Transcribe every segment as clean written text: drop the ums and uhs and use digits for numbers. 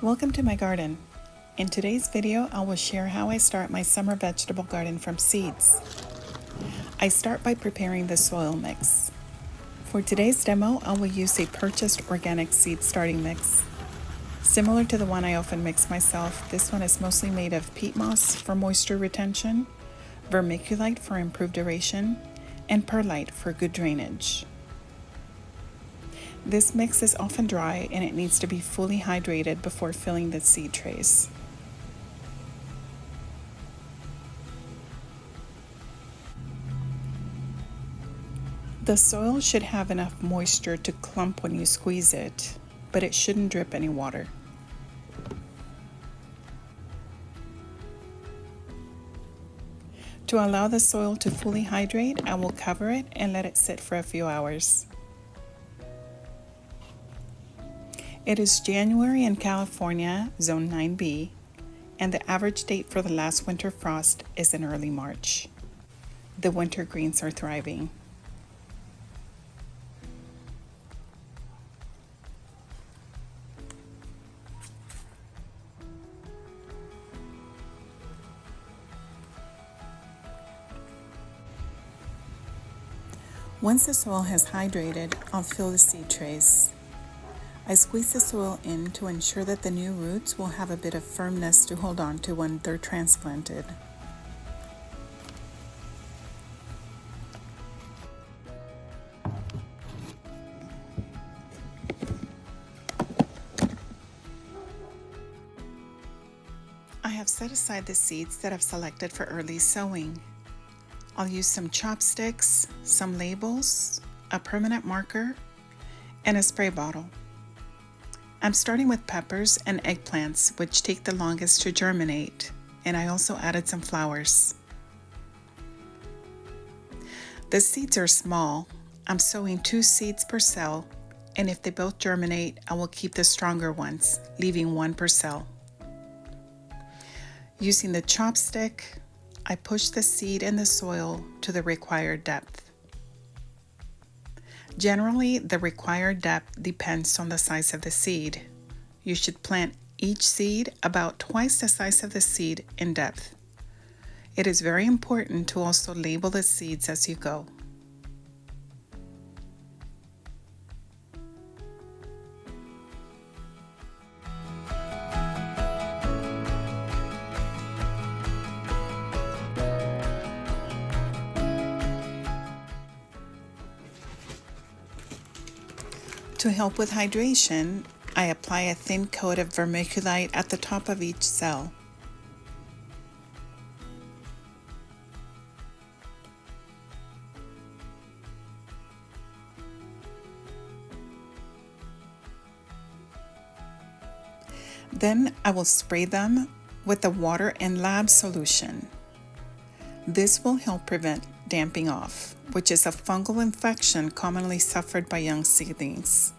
Welcome to my garden. In today's video, I will share how I start my summer vegetable garden from seeds. I start by preparing the soil mix. For today's demo, I will use a purchased organic seed starting mix. Similar to the one I often mix myself, this one is mostly made of peat moss for moisture retention, vermiculite for improved aeration, and perlite for good drainage. This mix is often dry and it needs to be fully hydrated before filling the seed trays. The soil should have enough moisture to clump when you squeeze it, but it shouldn't drip any water. To allow the soil to fully hydrate, I will cover it and let it sit for a few hours. It is January in California, Zone 9B, and the average date for the last winter frost is in early March. The winter greens are thriving. Once the soil has hydrated, I'll fill the seed trays. I squeeze the soil in to ensure that the new roots will have a bit of firmness to hold on to when they're transplanted. I have set aside the seeds that I've selected for early sowing. I'll use some chopsticks, some labels, a permanent marker, and a spray bottle. I'm starting with peppers and eggplants, which take the longest to germinate, and I also added some flowers. The seeds are small. I'm sowing 2 seeds per cell, and if they both germinate, I will keep the stronger ones, leaving 1 per cell. Using the chopstick, I push the seed in the soil to the required depth. Generally, the required depth depends on the size of the seed. You should plant each seed about twice the size of the seed in depth. It is very important to also label the seeds as you go. To help with hydration, I apply a thin coat of vermiculite at the top of each cell. Then I will spray them with the water and lab solution. This will help prevent damping off, which is a fungal infection commonly suffered by young seedlings.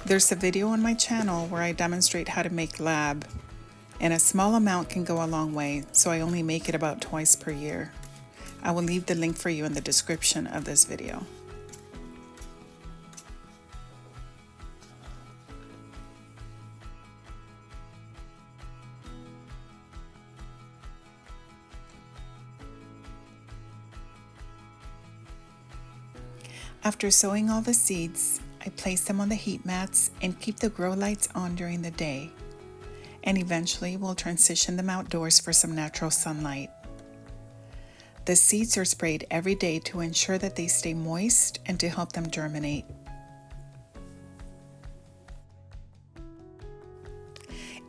There's a video on my channel where I demonstrate how to make lab, and a small amount can go a long way, so I only make it about twice per year. I will leave the link for you in the description of this video. After sowing all the seeds, I place them on the heat mats and keep the grow lights on during the day, and eventually we'll transition them outdoors for some natural sunlight. The seeds are sprayed every day to ensure that they stay moist and to help them germinate.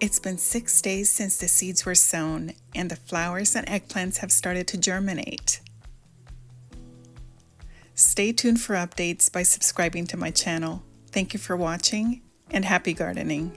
It's been 6 days since the seeds were sown and the flowers and eggplants have started to germinate. Stay tuned for updates by subscribing to my channel. Thank you for watching and happy gardening.